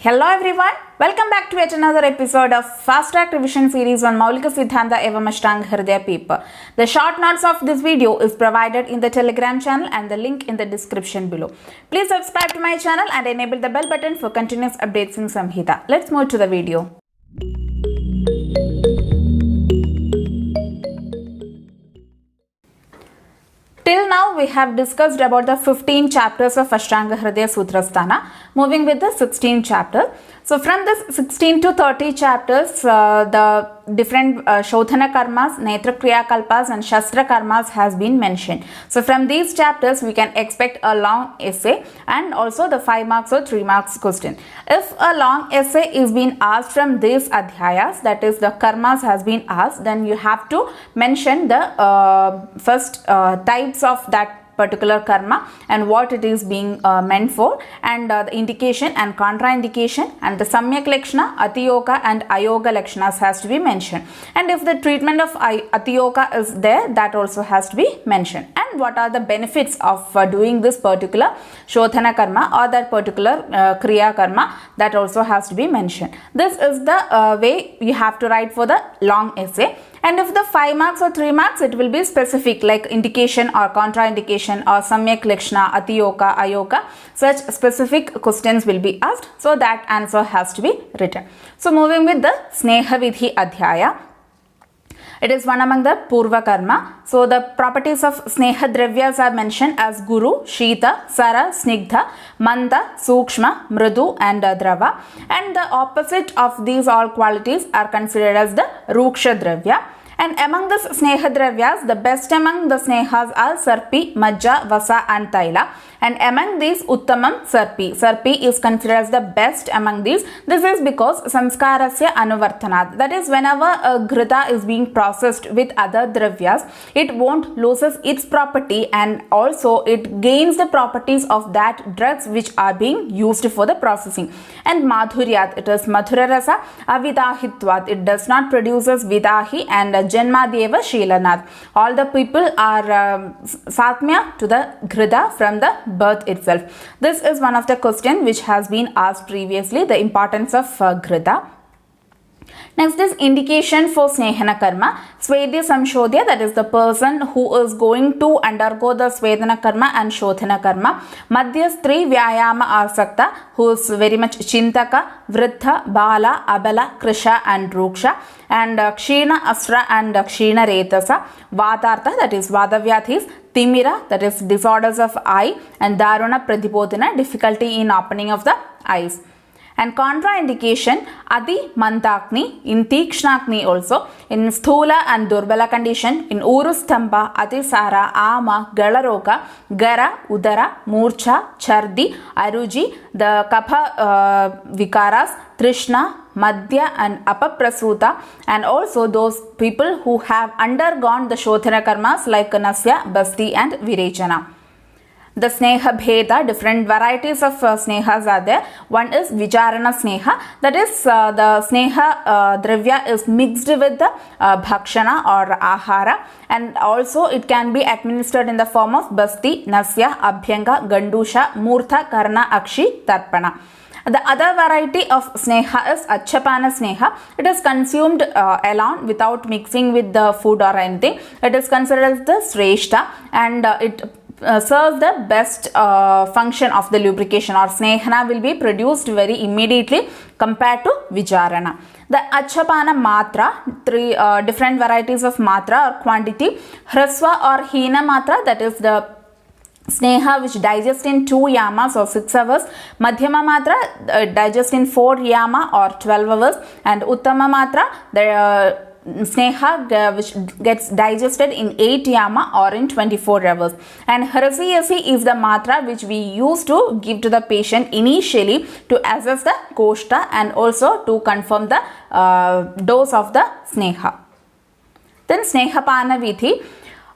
Hello everyone, welcome back to yet another episode of Fast Track Revision series on Samhita Siddhanta evam ashtangahridayam paper. The short notes of this video is provided in the Telegram channel and the link in the description below. Please subscribe to my channel and enable the bell button for continuous updates in Samhita. Let's move to the video. Till now we have discussed about the 15 chapters of Ashtangahridaya Sutrastana, moving with the 16th chapter. So from this 16 to 30 chapters, the different Shothana karmas, Netra Kriya Kalpas and Shastra karmas has been mentioned. So from these chapters we can expect a long essay and also the 5 marks or 3 marks question. If a long essay is being asked from these adhyayas, that is the karmas has been asked, then you have to mention the first types of that particular karma and what it is being meant for, and the indication and contraindication, and the samyak lakshana, atiyoga and ayoga lakshanas has to be mentioned, and if the treatment of atiyoga is there, that also has to be mentioned, and what are the benefits of doing this particular shothana karma or that particular kriya karma, that also has to be mentioned. This is the way you have to write for the long essay. And if the 5 marks or 3 marks, it will be specific like indication or contraindication or samyak lakshana, atiyoga, ayoga. Such specific questions will be asked. So that answer has to be written. So moving with the Sneha Vidhi Adhyaya. It is one among the Purva Karma. So the properties of Sneha Dravyas are mentioned as Guru, Shita, Sara, Snigdha, Manda, Sukshma, Mridu and Drava. And the opposite of these all qualities are considered as the Ruksha Dravya. And among the Sneha Dravyas, the best among the Snehas are Sarpi, Majja, Vasa and Taila. And among these, Uttamam, Sarpi. Sarpi is considered as the best among these. This is because Samskarasya Anuvartanat. That is, whenever a ghrita is being processed with other dravyas, it won't loses its property and also it gains the properties of that drugs which are being used for the processing. And Madhuryat, it is Madhura Rasa, Avidahitvat. It does not produces Vidahi and Janmadeva Shilanat. All the people are Satmya to the ghrita from the birth itself. This is one of the questions which has been asked previously, the importance of ghrita. Next is indication for Snehana Karma. Svedya Samshodhya, that is the person who is going to undergo the Svedana Karma and Shothana Karma. Madhyastri Vyayama Asakta, who is very much Chintaka, Vriddha, Bala, Abala, Krisha and Ruksha. And Kshina Asra and Kshina Retasa. Vatartha, that is Vadavyathis. Timira, that is disorders of eye. And Daruna Pradipodhana, difficulty in opening of the eyes. And contraindication, Adi Mantakni, in Tikshnakni also, in Sthula and Durbala condition, in Urustamba, Atisara, Ama, Galaroka, Gara, Udara, Murcha, Chardi, Aruji, the Kapha Vikaras, Trishna, Madhya and Apaprasuta, and also those people who have undergone the Shothana karmas like Nasya, Basti and Virechana. The Sneha Bheda, different varieties of Snehas are there. One is Vijarana Sneha, that is the Sneha Dravya is mixed with the Bhakshana or Ahara, and also it can be administered in the form of Basti, Nasya, Abhyanga, Gandusha, Murtha, Karna, Akshi, Tarpana. The other variety of Sneha is Achapana Sneha. It is consumed alone without mixing with the food or anything. It is considered as the Sreshta and it serves the best function of the lubrication, or Snehana will be produced very immediately compared to Vijarana. The Achapana Matra, 3 different varieties of Matra or quantity. Hraswa or Hina Matra, that is the Sneha which digests in 2 yamas or 6 hours. Madhyama Matra digests in 4 yama or 12 hours. And Uttama Matra, the Sneha which gets digested in 8 yama or in 24 hours. And Hrasiyasi is the matra which we used to give to the patient initially to assess the koshta and also to confirm the dose of the Sneha. Then Snehapana Vidhi.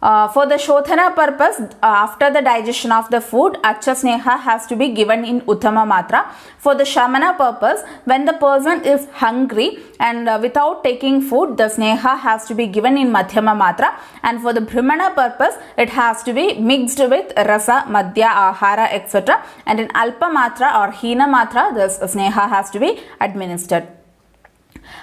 For the Shothana purpose, after the digestion of the food, Acha Sneha has to be given in Uttama Matra. For the Shamana purpose, when the person is hungry and without taking food, the Sneha has to be given in Madhyama Matra. And for the Brahmana purpose, it has to be mixed with Rasa, Madhya, Ahara, etc. And in Alpa Matra or Hina Matra, the Sneha has to be administered.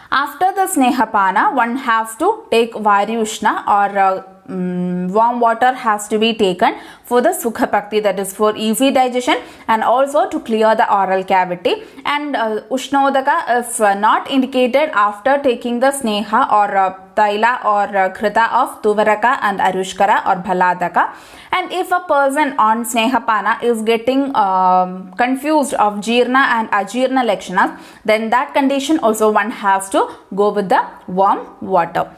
After the Snehapana, one has to take Varyushna or warm water has to be taken for the Sukha Bhakti, that is for easy digestion and also to clear the oral cavity. And Ushnodaka is not indicated after taking the Sneha or Taila or Krita of Tuvaraka and Arushkara or Bhaladaka. And if a person on Snehapana is getting confused of Jirna and Ajirna Lakshanas, then that condition also one has to go with the warm water.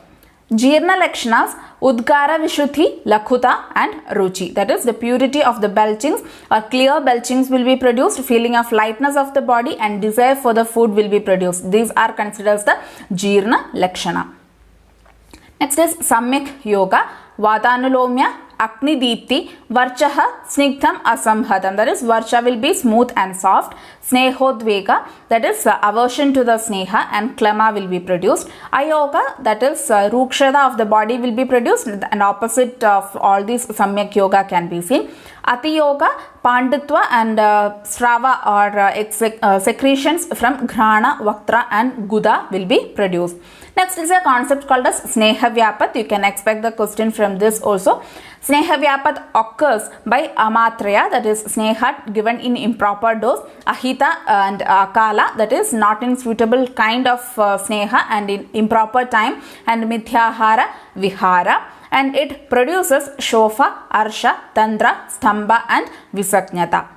Jirna Lakshanas, Udgara Vishuddhi, Lakhuta and Ruchi. That is, the purity of the belchings or clear belchings will be produced, feeling of lightness of the body and desire for the food will be produced. These are considered as the Jirna Lakshana. Next is Samyak Yoga, Vatanulomya, Akni Deepti, Varchaha, Snigdham, Asamhatam. That is, Varcha will be smooth and soft. Snehodvega, that is aversion to the Sneha, and Klama will be produced. Ayoga, that is Rukshada of the body will be produced, and opposite of all these Samyak Yoga can be seen. Ati Yoga, Panditva and Strava or secretions from Ghrana, Vaktra and Guda will be produced. Next is a concept called as Sneha Vyapat. You can expect the question from this also. Sneha Vyapat occurs by Amatraya, that is Sneha given in improper dose, Ahita and Akala, that is not in suitable kind of Sneha and in improper time, and Mithyahara Vihara. And it produces Shofa, Arsha, Tandra, Stamba and Visaknyata.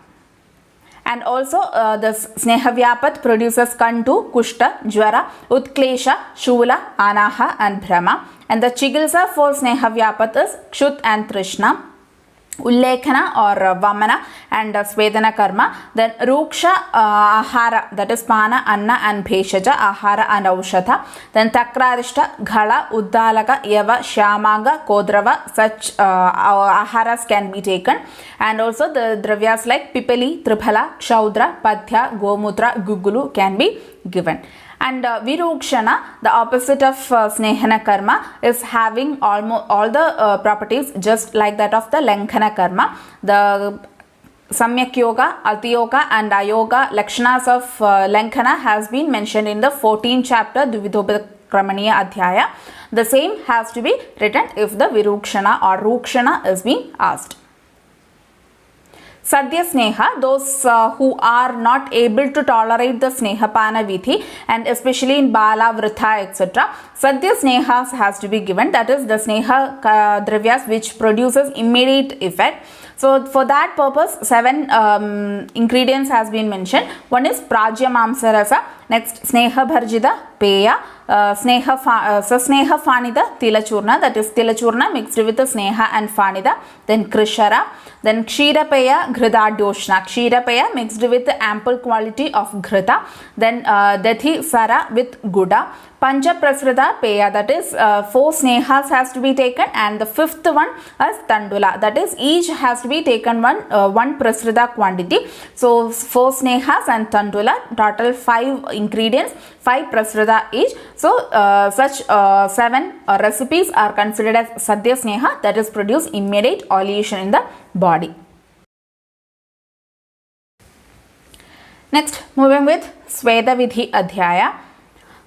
And also the Sneha Vyapat produces Kantu, Kushta, Jwara, Utklesha, Shula, Anaha and Brahma. And the Chigilsa for Sneha Vyapat is Kshut and Trishna. Ullekana or Vamana and Svedana Karma. Then Ruksha Ahara, that is Pana, Anna and Bheshaja, Ahara and Aushadha. Then Takrarishta, Ghala, Uddalaka, Yava, Shyamaga, Kodrava, such Aharas can be taken. And also the Dravyas like Pipali, Triphala, Kshaudra, Padhya, Gomutra, Gugulu can be given. And Virukshana, the opposite of Snehana Karma, is having almost all the properties just like that of the Lankhana Karma. The Samyak Yoga, Ati Yoga and Ayoga Lakshanas of Lankhana has been mentioned in the 14th chapter, Dvidobhakramaniya Adhyaya. The same has to be written if the Virukshana or Rukshana is being asked. Sadhya Sneha, those who are not able to tolerate the Snehapana Vidhi, and especially in Bala, Vritha, etc. Sadhya Snehas has to be given, that is the Sneha Dravyas which produces immediate effect. So for that purpose, 7 ingredients has been mentioned. One is Prajya Mamsa Rasa, next Sneha Bharjida Peya, Sneha Fanida Tilachurna, that is Tilachurna mixed with the Sneha and Fanida, then Krishara, then Kshirapeya Ghrida Doshna, Kshirapeya mixed with the ample quality of Ghrita, then Dathi Sara with Guda, Pancha Prasrita Peya, that is 4 Snehas has to be taken, and the 5th one is Tandula, that is each has to be taken one Prasrita quantity. So 4 Snehas and Tandula, total 5 ingredients, 5 Prasrita each. So such 7 recipes are considered as Sadhya Sneha, that is produce immediate oleation in the body. Next, moving with Sweda Vidhi Adhyaya.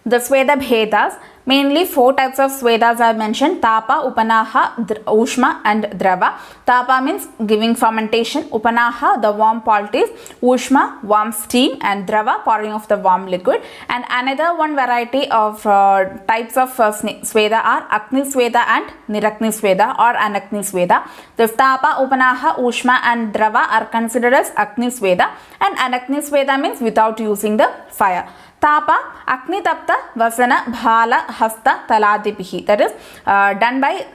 The Sweda Bhedas, mainly 4 types of Swedas are mentioned: Tapa, Upanaha, Ushma and Drava. Tapa means giving fermentation, Upanaha the warm qualities, Ushma warm steam, and Drava pouring of the warm liquid. And another one variety of types of Sweda are Agni Sweda and Nirakni Sweda or Anagni Sweda. The Tapa, Upanaha, Ushma and Drava are considered as Agni Sweda, and Anagni Sweda means without using the fire. Tapa, Agni Tapta, Vasana, Bhala, Hasta, Taladipihi. That is done by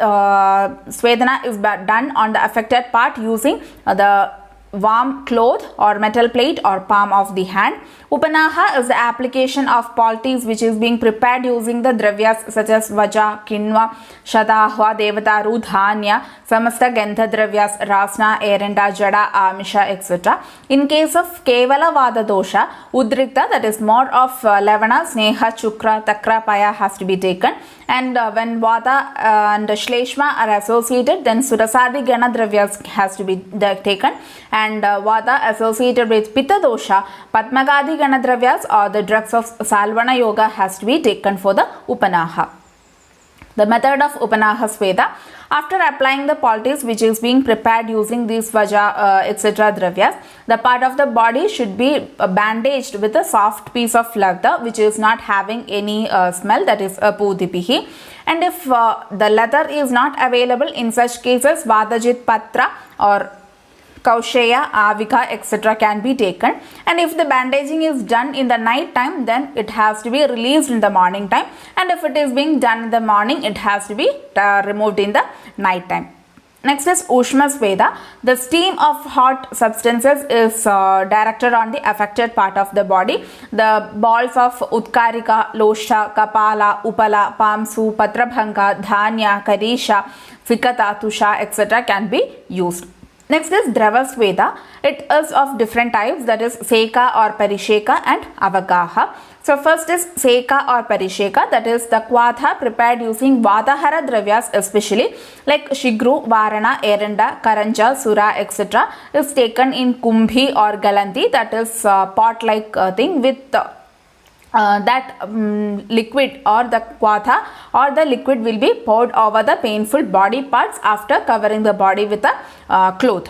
Svedana is done on the affected part using the warm cloth or metal plate or palm of the hand. Upanaha is the application of poultice which is being prepared using the dravyas such as vaja, kinva, shadahva, devataru, dhanya, samasta gandha dravyas, rasna, erenda, jada, amisha, etc. In case of kevala vada dosha, udrikta, that is more of lavana, sneha, chukra, takra, paya has to be taken. And when vada and shleshma are associated, then surasadi gana dravyas has to be taken. And vada associated with pitta dosha, padmagadi gana dravyas or the drugs of salvana yoga has to be taken for the upanaha. The method of upanaha sveda: after applying the poultice which is being prepared using these vaja etc. dravyas, the part of the body should be bandaged with a soft piece of leather which is not having any smell, that is pudipihi. And if the leather is not available, in such cases vadajit patra or Kausheya, Avika, etc. can be taken. And if the bandaging is done in the night time, then it has to be released in the morning time. And if it is being done in the morning, it has to be removed in the night time. Next is Ushma Sveda. The steam of hot substances is directed on the affected part of the body. The balls of Utkarika, Losha, Kapala, Upala, Pamsu, Patrabhanga, Dhanya, Karisha, Fikata, Tusha, etc. can be used. Next is Drava Sveda. It is of different types, that is Seka or Parisheka and Avagaha. So first is Seka or Parisheka, that is the Kvadha prepared using Vadahara dravyas, especially like Shigru, Varana, Erenda, Karanja, Sura, etc. is taken in Kumbhi or Galanti, that is pot like thing with liquid or the kvadha or the liquid will be poured over the painful body parts after covering the body with a cloth.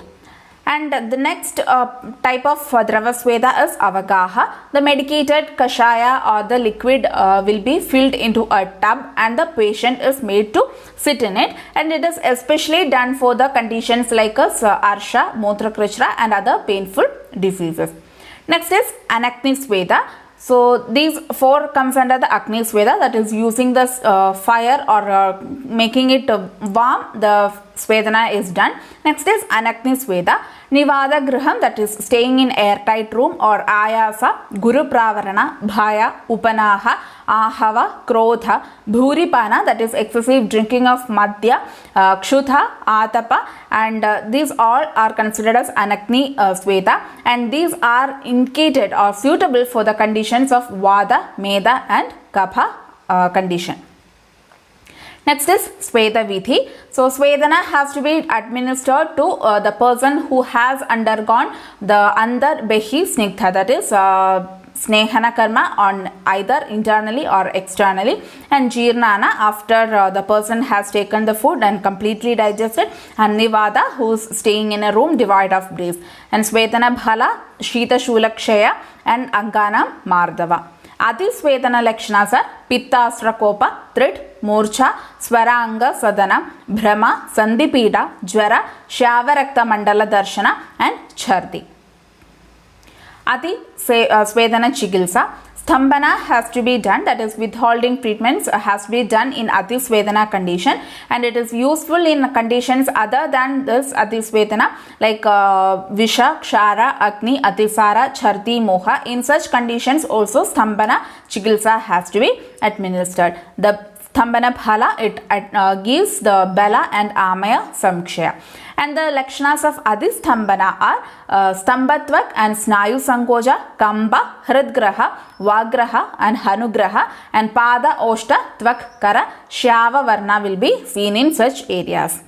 And the next type of Drava Sveda is Avagaha. The medicated kashaya or the liquid will be filled into a tub and the patient is made to sit in it, and it is especially done for the conditions like Arsha, Motrakrishra and other painful diseases. Next is Anakni Sveda. So these four comes under the Agni Sveda, that is using the fire or making it warm, the Svedana is done. Next is Anakni Sveda. Nivada Griham, that is staying in airtight room, or Ayasa, Guru Pravarana, Bhaya, Upanaha, Ahava, Krodha, Bhuripana, that is excessive drinking of Madhya, Kshutha, Atapa, and these all are considered as Anakni Sveda, and these are indicated or suitable for the conditions of Vada, Meda and Kapha condition. Next is Sveda Vidhi. So Svedana has to be administered to the person who has undergone the Andar Behi Snigdha, that is Snehana Karma on either internally or externally, and Jirnana after the person has taken the food and completely digested, and Nivada who is staying in a room devoid of breeze, and Svedana Bhala, Shita Shulakshaya and Angana Mardava. Adi Svedana Lakshanas are Pitta Asrakopa, Thrid, Morcha, Swaranga Sadana, Brahma, Sandipida, Jwara, Shavarakta Mandala Darshana and Chardi. Ati Svedana Chigilsa. Stambana has to be done, that is withholding treatments has to be done in Ati Svedana condition, and it is useful in conditions other than this Ati Svedana like Visha, Kshara, Agni, Atisara, Chardi, Moha. In such conditions also Stambana Chigilsa has to be administered. The Stambana Bhala, it gives the Bala and Amaya Samkshaya. And the Lakshanas of Adhistambana are Stambatvak and Snayu Sankoja, Kamba, Hridgraha, Vagraha and Hanugraha, and Pada, Oshta, Tvak, Kara, Shyava Varna will be seen in such areas.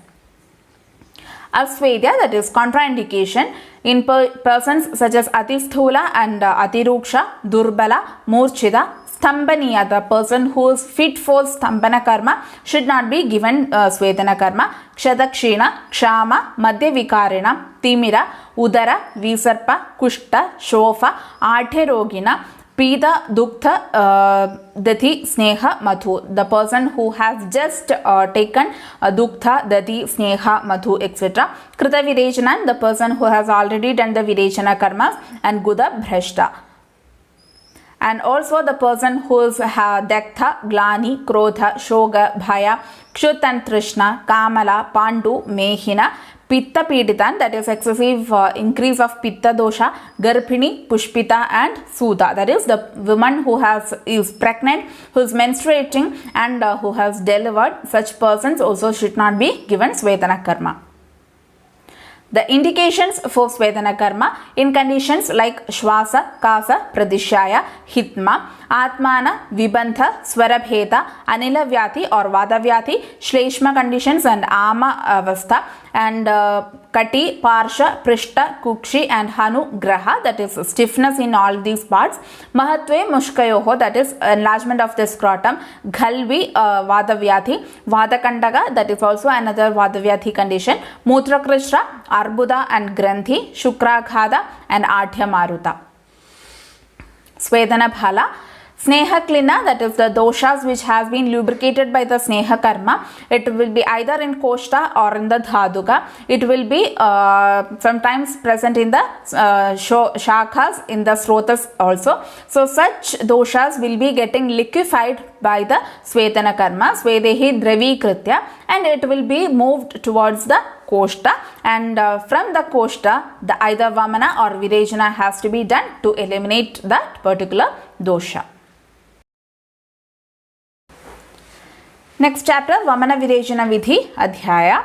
Asvedya, that is contraindication in persons such as Atisthula and Atiruksha, Durbala, Murchida, Stambaniya, the person who is fit for Stambana Karma should not be given Svedana Karma. Kshadakshina, Kshama, Madhya Vikarina, Timira, Udara, Visarpa, Kushta, Shofa, Artherogina, Pida, Duktha, Dati, Sneha, Madhu. The person who has just taken Duktha, Dati, Sneha, Madhu, etc. Krita Virechana, the person who has already done the Virechana Karmas, and Guda Bhrashta. And also the person who is Daktha, Glani, Krodha, Shoga, Bhaya, Kshut and Trishna, Kamala, Pandu, Mehina, pitta piditan, that is excessive increase of pitta dosha, garphini, pushpita and sudha, that is the woman who is pregnant, who is menstruating and who has delivered. Such persons also should not be given Svedana karma. The indications for Svedana karma in conditions like Shwasa, Kasa, Pradishaya, Hitma, Atmana, Vibantha, Swarabheta, Anila Vyati or Vada Vyati, Shleshma conditions and Ama Avastha, and Kati, Parsha, Prishta, Kukshi and Hanu Graha, that is stiffness in all these parts, Mahatve Mushkayoho, that is enlargement of the scrotum, Ghalvi, Vada Vyati, Vada Kandaga, that is also another Vada Vyati condition, Mutrakrishra, Arbuda and Granthi, Shukraghada and Arthya Maruta. Svedana Bhala. Sneha Klina, that is the doshas which has been lubricated by the Sneha karma. It will be either in Koshta or in the Dhaduka. It will be sometimes present in the Shakhas, in the Srotas also. So such doshas will be getting liquefied by the Svedana karma, Svedehi Dravikritya, and it will be moved towards the Koshta, and from the Koshta, the either Vamana or Virejana has to be done to eliminate that particular dosha. Next chapter, Vamana Virejana Vidhi Adhyaya.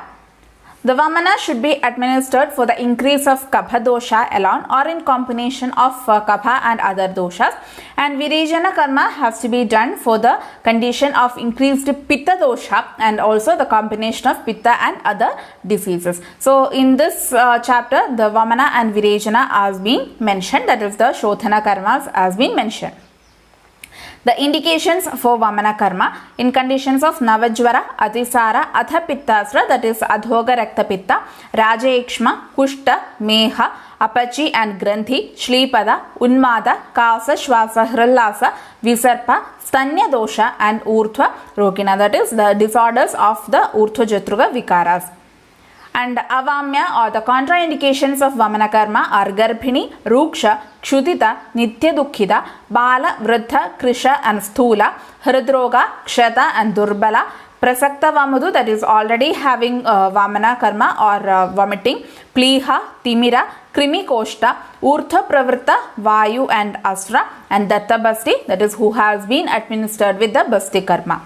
The Vamana should be administered for the increase of Kapha dosha alone or in combination of Kapha and other doshas, and Virejana karma has to be done for the condition of increased Pitta dosha and also the combination of Pitta and other diseases. So in this chapter, the Vamana and Virejana has been mentioned, that is the Shothana karmas has been mentioned. The indications for Vamana karma in conditions of Navajvara, Atisara, Atha Pittasra, that is Adhoga Rakta Pitta, Rajaekshma, Kushta, Meha, Apachi and Granthi, Shlipada, Unmada, Kasa, Shwasa, Hrillasa, Visarpa, Stanya dosha and Urthva Rokina, that is the disorders of the Urthva Jatruga Vikaras. And Avamya or the contraindications of Vamana karma are Garphini, Ruksha, Kshudita, Nitya Dukhida, Bala, Vritha, Krisha and Sthula, Hridroga, Kshata and Durbala, Prasakta Vamudu, that is already having Vamana karma or vomiting, Pliha, Timira, Krimi Koshta, Urtha Pravritta, Vayu and Astra, and Datta Basti, that is who has been administered with the Basti karma.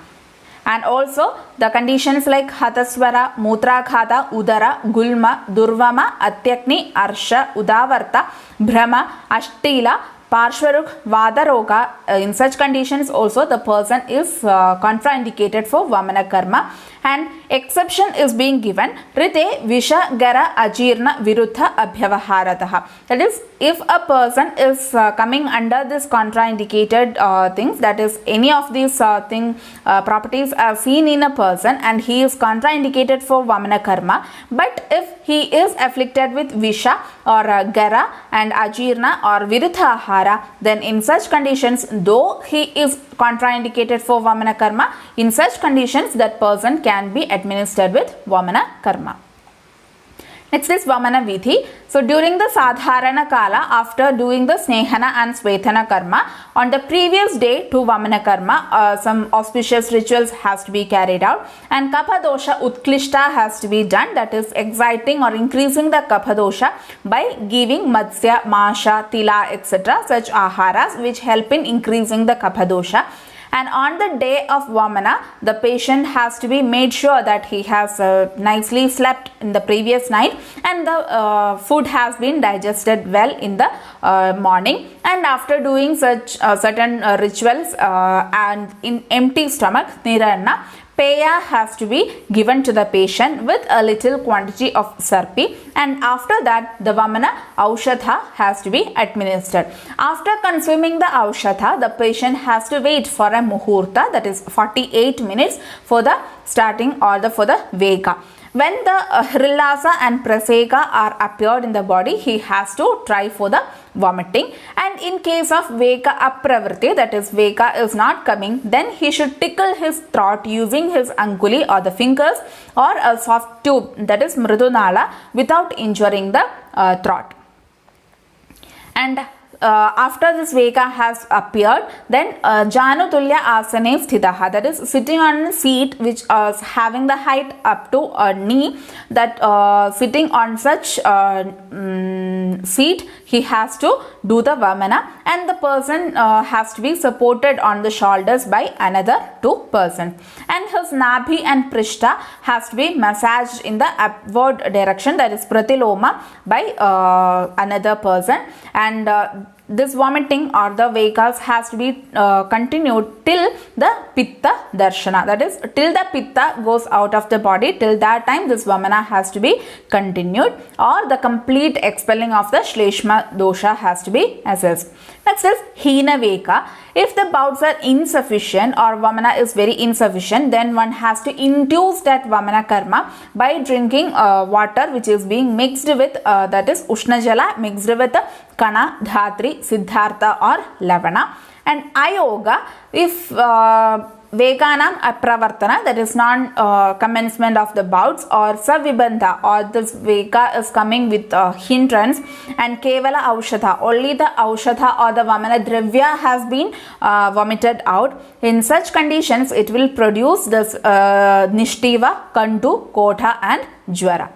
And also the conditions like Hataswara, Mutraghata, Udara, Gulma, Durvama, Atyakni, Arsha, Udavarta, Brahma, Ashtila, Parshvaruk, Vadaroga. In such conditions also the person is contraindicated for Vamana karma, and exception is being given Rite Visha Gara Ajirna Virutha Abhyavaharataha. That is, if a person is coming under this contraindicated things, that is any of these properties are seen in a person and he is contraindicated for Vamana karma, but if he is afflicted with Visha or Gara and Ajirna or Virutha Ahara, then in such conditions, though he is contraindicated for Vamana karma, in such conditions that person can be administered with Vamana karma. Next is Vamana Vidhi. So during the Sadharana Kala, after doing the Snehana and Svetana karma, on the previous day to Vamana karma, some auspicious rituals has to be carried out, and Kapha dosha Utklishta has to be done, that is exciting or increasing the Kapha dosha by giving Matsya, Masha, Tila, etc. such aharas which help in increasing the Kapha dosha. And on the day of Vamana, the patient has to be made sure that he has nicely slept in the previous night and the food has been digested well in the morning. And after doing such certain rituals and in empty stomach, Nirana, Peya has to be given to the patient with a little quantity of sarpi, and after that the Vamana Aushadha has to be administered. After consuming the Aushadha, the patient has to wait for a Muhurta, that is 48 minutes for the starting or for the Veka. When the Hrillasa and Praseka are appeared in the body, he has to try for the vomiting. And in case of Veka Apravriti, that is Veka is not coming, then he should tickle his throat using his anguli or the fingers or a soft tube, that is Mridunala, without injuring the throat. And after this Veka has appeared, then Janutulya Asane Sthitaha, that is sitting on a seat which is having the height up to a knee, that sitting on such seat, he has to do the Vamana, and the person has to be supported on the shoulders by another two persons, and his Nabhi and Prishta has to be massaged in the upward direction, that is Pratiloma, by another person, and this vomiting or the Vekas has to be continued till the Pitta Darshana, that is till the Pitta goes out of the body. Till that time this Vamana has to be continued, or the complete expelling of the Shleshma dosha has to be assessed. Next is Hina Veka. If the bouts are insufficient or Vamana is very insufficient, then one has to induce that Vamana karma by drinking water which is being mixed with that is Ushna Jala mixed with Kana, Dhatri, Siddhartha or Lavana. And Ayoga, if Vekanam Apravartana, that is non-commencement of the bouts, or Savibandha, or this Veka is coming with hindrance, and Kevala Aushadha, only the Aushadha or the Vamana Dravya has been vomited out. In such conditions, it will produce this Nishtiva, Kantu, Kotha and Jwara.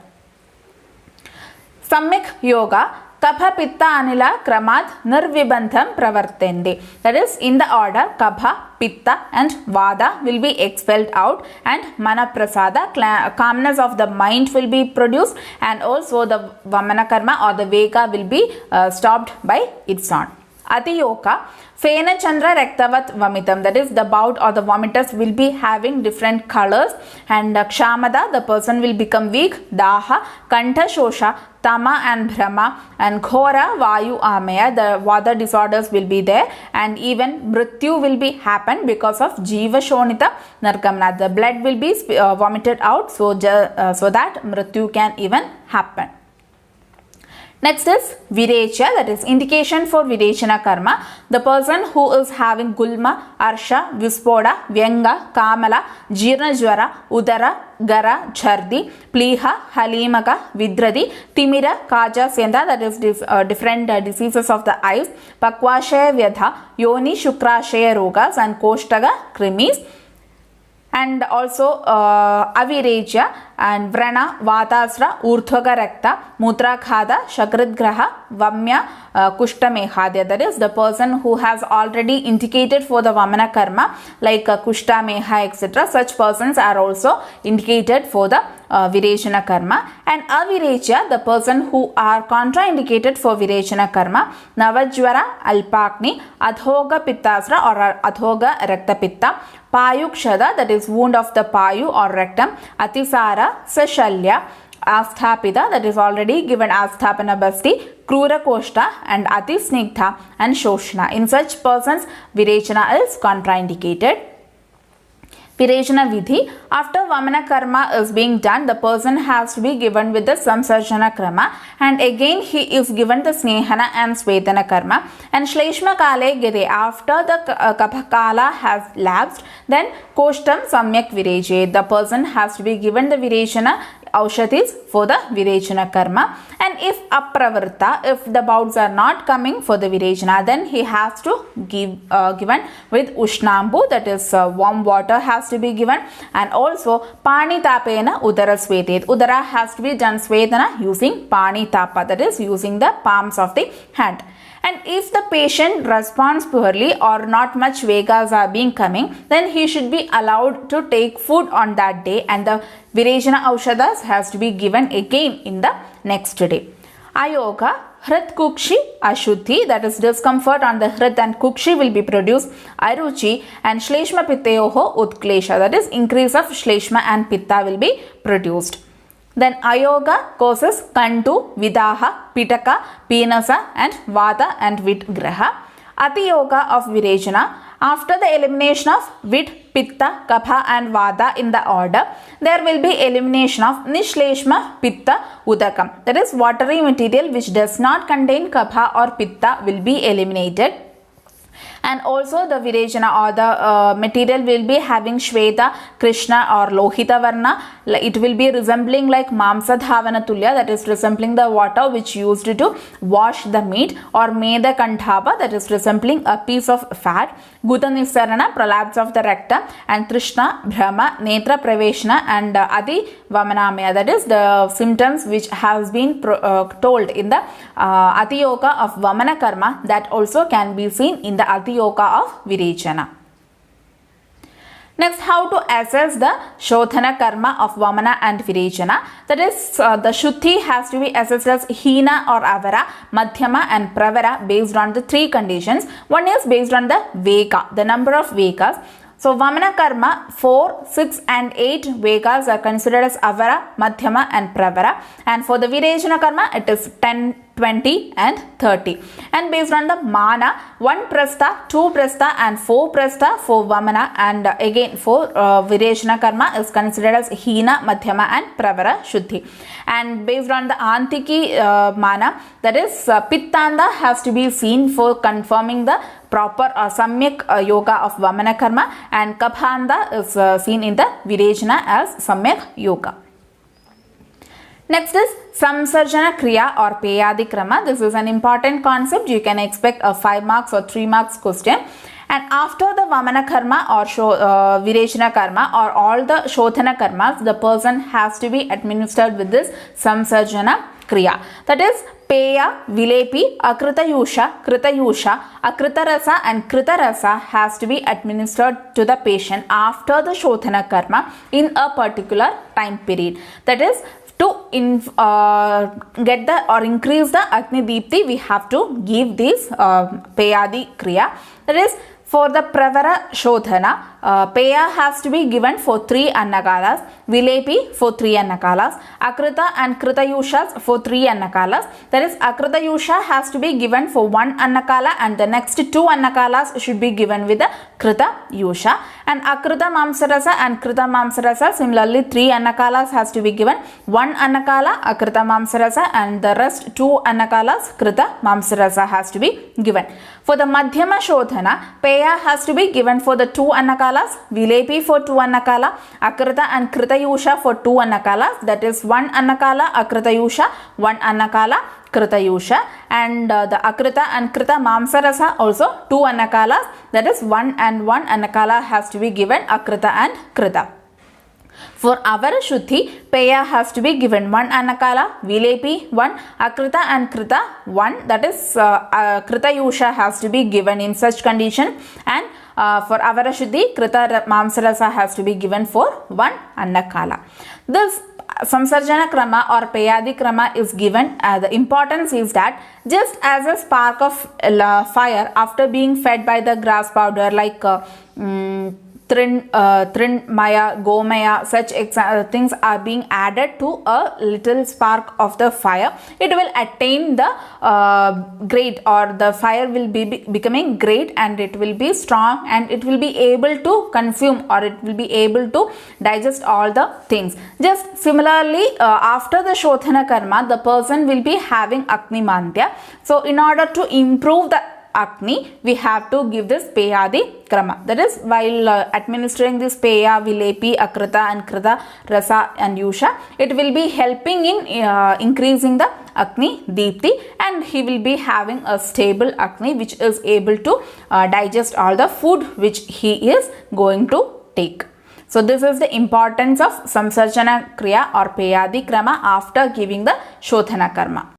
Samyak Yoga, Kapha Pitta Anila Kramat Nirvibandham Pravartende. That is, in the order Kapha, Pitta and Vada will be expelled out, and Manaprasada, calmness of the mind will be produced, and also the Vamana Karma or the Veka will be stopped by its own. Atiyoka, Fena Chandra Rektavat Vamitam, that is the bout or the vomiters will be having different colors, and Kshamada, the person will become weak, Daha, Kantha Shosha, Tama and Brahma, and Ghora, Vayu Ameya, the Vada disorders will be there, and even Mrityu will be happen because of Jiva Shonita Narkamana. The blood will be vomited out, so that Mrityu can even happen. Next is Virecha, that is indication for Virechana Karma. The person who is having Gulma, Arsha, Vispoda, Vyenga, Kamala, Jirna Jwara, Udara, Gara, Chardi, Pliha, Halimaka, Vidradi, Timira, Kaja, Senda, that is different diseases of the eyes, Pakwashaya Vyadha, Yoni, Shukrashaya Rogas, and Koshtaga, Krimis. And also Avireja and Vrana, Vatasra, Urdhvaga Rakta, Mutrakhada, Shakritgraha, Vamya, Kushtamehadya. That is the person who has already indicated for the Vamana Karma like Kushtameha etc. Such persons are also indicated for the Virechana Karma. And Avirecha, the person who are contraindicated for Virechana Karma, Navajwara, Alpakni, Adhoga Pittasra or Adhoga Rakta Pitta, Payukshada, that is wound of the Payu or rectum, Atisara, Sashalya, Asthapita, that is already given Asthapana Basti, Krura Koshta and Atisnigdha and Shoshana. In such persons, Virechana is contraindicated. Virechana Vidhi, after Vamana Karma is being done, the person has to be given with the Samsarjana Karma, and again he is given the Snehana and Svetana Karma. And Shleshma Kale Gire, after the Kapakala has lapsed, then Koshtam Samyak Vireche, the person has to be given the Virechana Aushatis for the Virechana Karma. And if Apravarta, if the bouts are not coming for the Virechana, then he has to give given with Ushnambu, that is warm water has to be given, and also Pani Tapena Udara Svetet. Udara has to be done Svetana using Pani Tapa, that is using the palms of the hand. And if the patient responds poorly or not much Vegas are being coming, then he should be allowed to take food on that day, and the Virechana Aushadas has to be given again in the next day. Ayoga, Hrit Kukshi Ashuddhi, that is discomfort on the Hrit and Kukshi will be produced. Aruchi and Shleshma Pitteyoho Utklesha, that is increase of Shleshma and Pitta will be produced. Then Ayoga causes Kantu, Vidaha, Pitaka, Pinasa and Vata and Vidgraha. Atiyoga of Virechana, after the elimination of Vid, Pitta, Kapha and Vata in the order, there will be elimination of Nishleshma, Pitta, Udakam. That is watery material which does not contain Kapha or Pitta will be eliminated. and also the virechana or the material will be having Shweta, Krishna or Lohita Varna. It will be resembling like Mamsa Dhavana Tulya, that is resembling the water which used to wash the meat, or Meda Kandhava, that is resembling a piece of fat. Guta Nisarana, prolapse of the rectum, and Trishna, Brahma, Netra Praveshana, and Adi Vamanamaya, that is the symptoms which has been told in the Ati Yoga of Vamana Karma, that also can be seen in the Ati Yoga of Virechana. Next, how to assess the Shothana karma of Vamana and Virechana. That is, the Shuddhi has to be assessed as Hina or Avara, Madhyama and Pravara based on the three conditions. One is based on the Veka, the number of Vekas. So, Vamana karma 4, 6 and 8 Vekas are considered as Avara, Madhyama and Pravara. And for the Virechana karma, it is 10, 20 and 30. And based on the Mana, 1 Prastha, 2 Prastha and 4 Prastha for Vamana, and again for Virechana karma is considered as Hina, Madhyama and Pravara Shuddhi. And based on the Antiki Mana, that is Pittanda has to be seen for confirming the proper Samyak Yoga of Vamana karma, and Kabhanda is seen in the Virechana as Samyak Yoga. Next is Samsarjana Kriya or Peyadi Krama. This is an important concept. You can expect a 5 marks or 3 marks question. And after the Vamana karma or Virechana karma or all the Shothana karmas, the person has to be administered with this Samsarjana Kriya. That is Peya, Vilepi, Akritayusha, Kritayusha, Akritarasa and Kritarasa has to be administered to the patient after the Shothana karma in a particular time period. That is, to get the or increase the Agni Deepti, we have to give this Peyadi Kriya. That is, for the Pravara Shothana, Peya has to be given for 3 Annakalas, Vilepi for 3 Annakalas, Akrita and Kritayushas for 3 Annakalas. That is, Akritayusha has to be given for 1 Annakala, and the next 2 Annakalas should be given with the Krita Yusha. And Akrita Mamsarasa and Krita Mamsarasa, similarly 3 Annakalas has to be given, 1 Annakala Akrita Mamsarasa and the rest 2 Annakalas Krita Mamsarasa has to be given. For the Madhyama Shothana, Peya has to be given for the 2 Annakalas, Vilepi for 2 Annakala, Akrita and Krita Yusha for 2 Annakalas, that is 1 Annakala Akrita Yusha, 1 Annakala Krita Yusha, and the Akrita and Krita Mamsarasa also 2 Annakalas, that is 1 and 1 Annakala has to be given, Akrita and Krita. For Avara Shuddhi, Peya has to be given 1 Annakala, Vilepi 1, Akrita and Krita 1, that is Krita Yusha has to be given in such condition, and for Avara Shuddhi, Krita Mamsarasa has to be given for 1 Annakala. This Samsarjana Krama or Peyadi Krama is given. The importance is that just as a spark of fire after being fed by the grass powder like Trin Maya, Gomaya, such things are being added to a little spark of the fire, it will attain the grade, or the fire will be becoming great, and it will be strong, and it will be able to consume, or it will be able to digest all the things. Just similarly, after the Shothana karma, the person will be having Agni Mandya. So in order to improve the Agni, we have to give this Peyadi Krama. That is, while administering this Peya, Vilepi, Akrita and Krita, Rasa and Yusha, it will be helping in increasing the Agni Deepti, and he will be having a stable Agni which is able to digest all the food which he is going to take. So this is the importance of Samsarjana Kriya or Peyadi Krama after giving the Shothana Karma.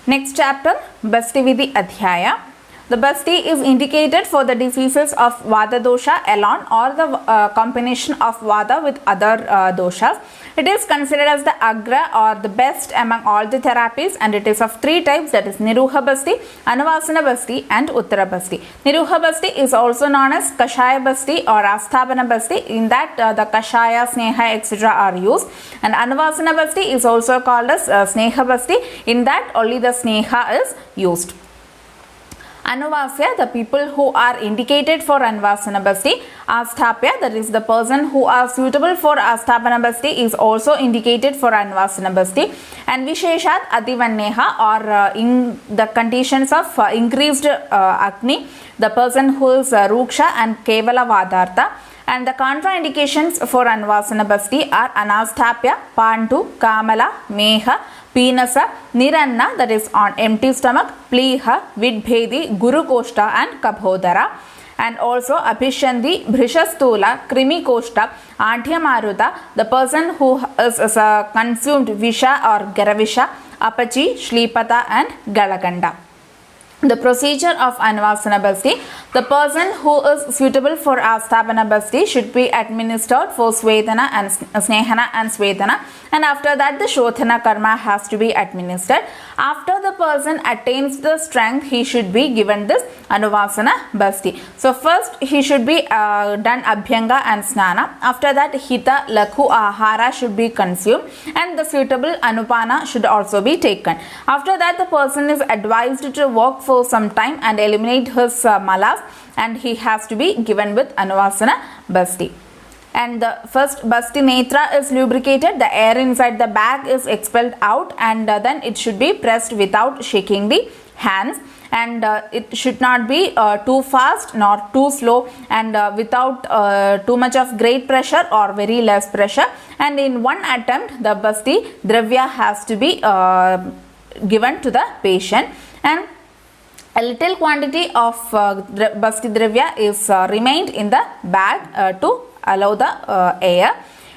Next chapter, Basti Vidhi Adhyaya. The Basti is indicated for the diseases of Vata dosha alone or the combination of Vata with other doshas. It is considered as the Agra or the best among all the therapies, and it is of 3 types, that is Niruha Basti, Anuvasana Basti and Uttara Basti. Niruha Basti is also known as Kashaya Basti or Asthabana Basti, in that the Kashaya, Sneha etc. are used, and Anuvasana Basti is also called as Sneha Basti, in that only the Sneha is used. Anuvasya, the people who are indicated for Anuvasana Basti. Asthapya, that is the person who are suitable for Asthapana Basti is also indicated for Anuvasana Basti. And Visheshat Adivanneha, or in the conditions of increased Agni, the person who is Ruksha and Kevala Vadartha. And the contraindications for Anuvasana Basti are Anasthapya, Pantu, Kamala, Meha, Pinasa, Niranna, that is on empty stomach, Pliha, Vidbhedi, Guru Koshta and Kabhodara. And also Abhishandi, Bhrishastula, Krimi Koshta, Antyamaruta, the person who is consumed Visha or Garavisha, Apachi, Shlipata and Galakanda. The procedure of Anuvasana Basti, the person who is suitable for Asthapana Basti should be administered for Svedana and Snehana and Svedana, and after that the Shothana karma has to be administered. After the person attains the strength, he should be given this Anuvasana Basti. So first he should be done Abhyanga and Snana. After that Hita, Lakhu, Ahara should be consumed, and the suitable Anupana should also be taken. After that the person is advised to walk for some time and eliminate his malas, and he has to be given with Anuvasana Basti. And the first Basti Netra is lubricated, the air inside the bag is expelled out, and then it should be pressed without shaking the hands, and it should not be too fast nor too slow, and without too much of great pressure or very less pressure. And in one attempt the Basti Dravya has to be given to the patient, and a little quantity of Basti Dravya is remained in the bag to allow the air.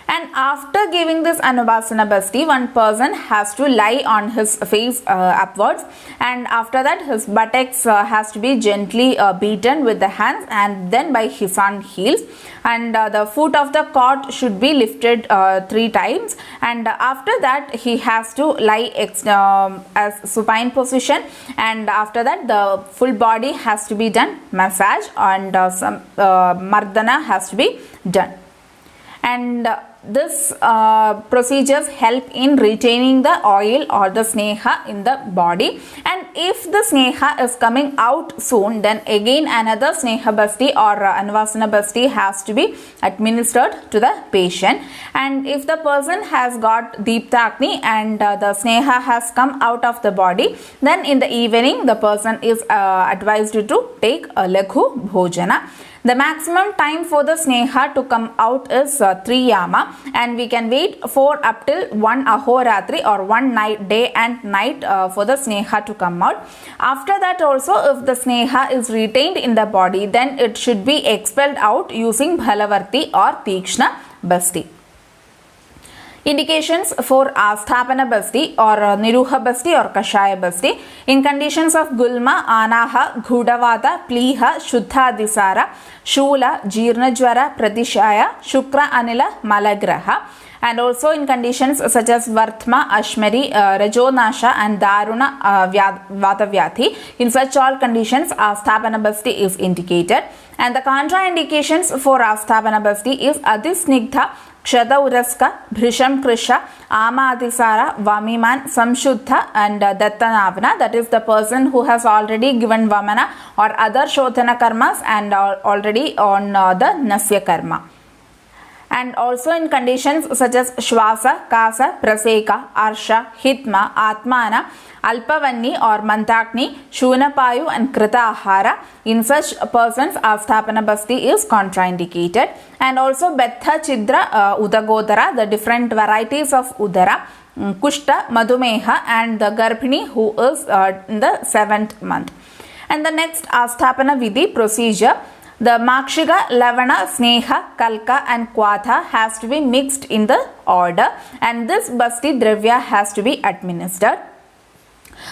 And after giving this Anuvasana Basti, one person has to lie on his face upwards, and after that his buttocks has to be gently beaten with the hands and then by his own heels, and the foot of the cot should be lifted 3 times, and after that he has to lie as supine position, and after that the full body has to be done massage, and some Mardana has to be done. And this procedures help in retaining the oil or the sneha in the body, and if the sneha is coming out soon, then again another sneha basti or Anuvasana basti has to be administered to the patient. And if the person has got Deepta and the sneha has come out of the body, then in the evening the person is advised to take a Lakhu Bhojana. The maximum time for the sneha to come out is 3 yama, and we can wait for up till 1 ahoratri or 1 night, day and night for the sneha to come out. After that also, if the sneha is retained in the body, then it should be expelled out using Bhalavarti or Tikshna Basti. Indications for Asthapana Basti or Niruha Basti or Kashaya Basti. In conditions of Gulma, Anaha, Ghudavata, Pliha, Shuddha Disara, Shula, Jirnajwara, Pratishaya, Shukra Anila, Malagraha. And also in conditions such as Vartma, Ashmari, Rajonasha and Daruna Vatavyathi. In such all conditions, Asthapana Basti is indicated. And the contraindications for Asthapana Basti is Adisnigdha, Kshadauraska, Bhrisham Krisha, Amadisara, Vamiman, Samshuddha and Dattanavana. That is the person who has already given Vamana or other Shothana karmas and already on the Nasya karma. And also in conditions such as Shwasa, Kasa, Praseka, Arsha, Hitma, Atmana, Alpavanni or Mantakni, Shunapayu and Krita Ahara. In such persons, Asthapana Basti is contraindicated. And also Betha, Chidra, Udagodara, the different varieties of Udara, Kushta, Madhumeha and the Garbhini who is in the 7th month. And the next Asthapana Vidhi procedure. The Makshiga, Lavana, Sneha, Kalka and Kwatha has to be mixed in the order, and this Basti Dravya has to be administered.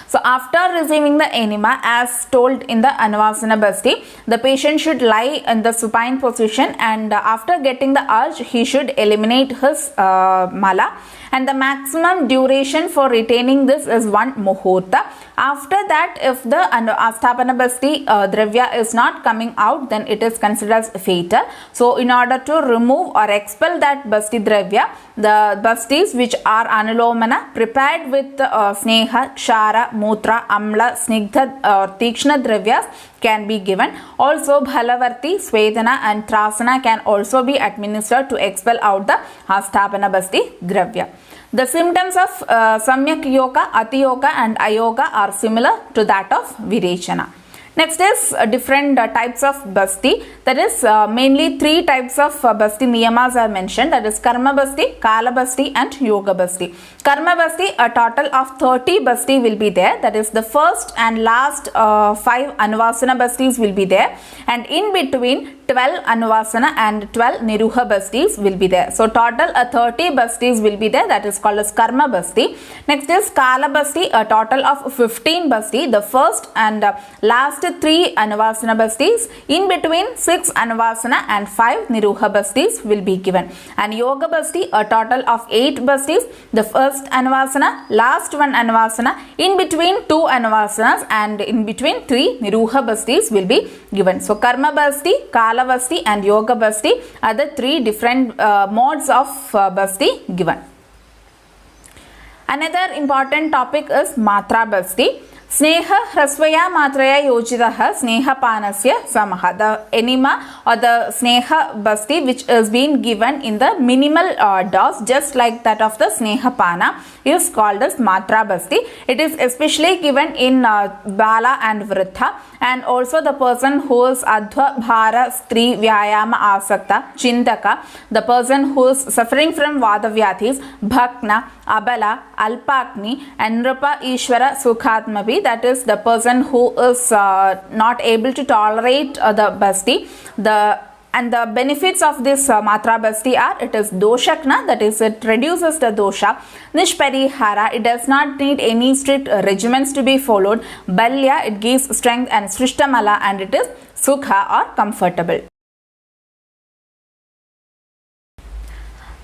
So after receiving the enema as told in the Anuvasana Basti, the patient should lie in the supine position, and after getting the urge he should eliminate his mala, and the maximum duration for retaining this is 1 muhurta. After that, if the Asthapana Basti Dravya is not coming out, then it is considered as fatal. So in order to remove or expel that Basti Dravya, the Bastis which are Anulomana prepared with Sneha, Kshara, Mutra, Amla, Snigdha or Tikshna Dravyas can be given. Also Bhalavarti, Svedana and Trasana can also be administered to expel out the Hastapana Basti Dravya. The symptoms of Samyak Yoga, Ati Yoga and Ayoga are similar to that of Virechana. Next is different types of basti. That is mainly three types of basti niyamas are mentioned. That is karma basti, kala basti and yoga basti. Karma basti, a total of 30 basti will be there. That is the first and last 5 anuvasana bastis will be there, and in between 12 anuvasana and 12 niruha bastis will be there. So total 30 bastis will be there. That is called as karma basti. Next is kala basti, a total of 15 basti. The first and last 3 anuvasana bastis, in between 6 anuvasana and 5 niruha bastis will be given. And yoga basti, a total of 8 bastis. The first anuvasana, last one anuvasana, in between 2 anuvasanas and in between 3 niruha bastis will be given. So karma basti, kala basti and yoga basti are the 3 different modes of basti given. Another important topic is matra basti. Sneha hrasvaya matraya yojitaha sneha panasya samaha. The enema or the sneha basti which is being given in the minimal dose, just like that of the sneha pana, is called as matra basti. It is especially given in bala and vritha, and also the person who is adhva, bhara, stri, vyayama, asakta, chintaka, the person who is suffering from vada vyathis, bhakna, abala, alpakni and nrupa, ishvara, sukhatmavi. That is the person who is not able to tolerate the basti. And the benefits of this matra basti are, it is doshakna, that is it reduces the dosha. Nishparihara, it does not need any strict regimens to be followed. Balya, it gives strength, and srishtamala, and it is sukha or comfortable.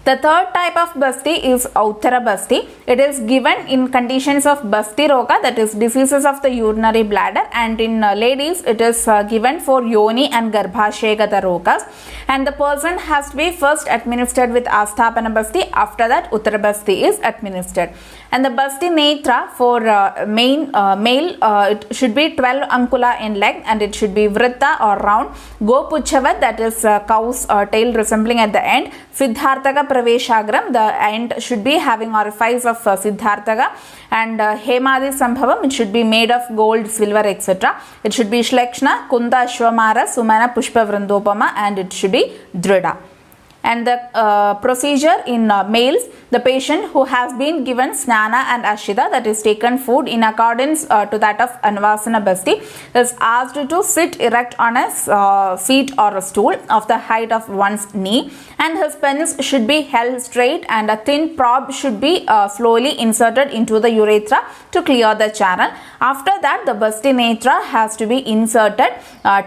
The third type of basti is Uttara basti. It is given in conditions of basti roga, that is diseases of the urinary bladder, and in ladies it is given for yoni and garbhashayagata rogas, and the person has to be first administered with asthapana basti. After that Uttara basti is administered. And the basti netra for male, it should be 12 ankula in length, and it should be vritta or round. Gopuchavad, that is cow's tail resembling at the end. Siddhartaka praveshagram, the end should be having orifice of Siddhartaka. And Hemadi Sambhavam, it should be made of gold, silver, etc. It should be Shlekshna, Kunda, Ashwamara, Sumana, Pushpa, Vrindopama, and it should be Drida. And the procedure in males, the patient who has been given snana and ashida, that is taken food in accordance to that of anvasana basti, is asked to sit erect on a seat or a stool of the height of one's knee, and his penis should be held straight, and a thin probe should be slowly inserted into the urethra to clear the channel. After that, the basti netra has to be inserted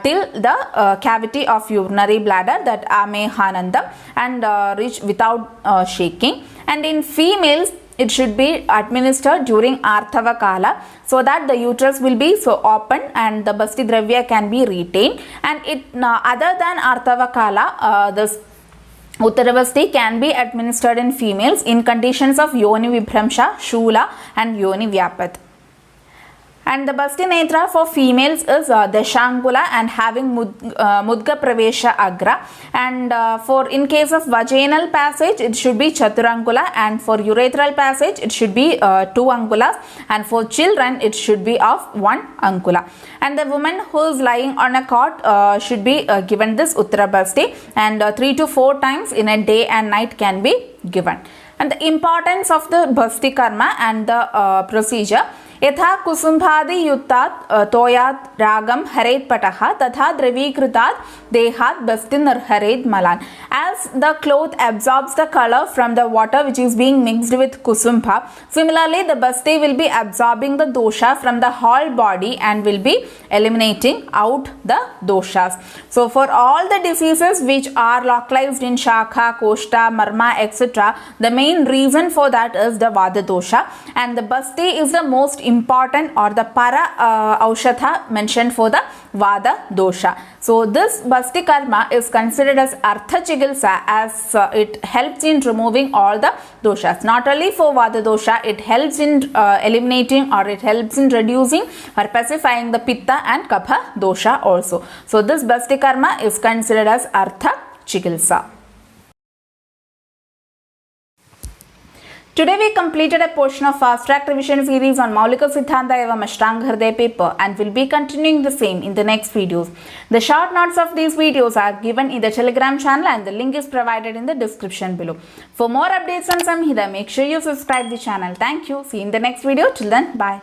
till the cavity of urinary bladder, that amehanandam, and reach without shaking. And in females, it should be administered during Arthava Kala, so that the uterus will be so open and the basti dravya can be retained. And it other than Arthava Kala, this Uttara basti can be administered in females in conditions of yoni vibhramsha, shula and yoni vyapat. And the basti netra for females is Dashangula and having Mudga Pravesha Agra. And for in case of vaginal passage, it should be Chaturangula, and for urethral passage, it should be 2 angulas, and for children, it should be of 1 angula. And the woman who is lying on a cot should be given this Uttara basti, and 3 to 4 times in a day and night can be given. And the importance of the basti karma and the procedure. यथा कुसुम्भादि युक्तात् तोयात् रागम हरेत पटहा तथा द्रवीकृतात् देहात् बस्तिन हरेत Malan. As the cloth absorbs the color from the water which is being mixed with kusumbha, similarly the basti will be absorbing the dosha from the whole body and will be eliminating out the doshas. So for all the diseases which are localized in shakha, koshta, marma, etc., the main reason for that is the vada dosha, and the basti is the most important or the para aushadha mentioned for the Vada dosha. So this Basti karma is considered as Artha Chikitsa as it helps in removing all the doshas. Not only for Vada dosha, it helps in eliminating or it helps in reducing or pacifying the Pitta and Kapha dosha also. So this Basti karma is considered as Artha Chikitsa. Today we completed a portion of fast track revision series on Maulika Siddhanta evam Ashtangahridaya paper and will be continuing the same in the next videos. The short notes of these videos are given in the Telegram channel and the link is provided in the description below. For more updates on Samhita, make sure you subscribe the channel. Thank you. See you in the next video. Till then, bye.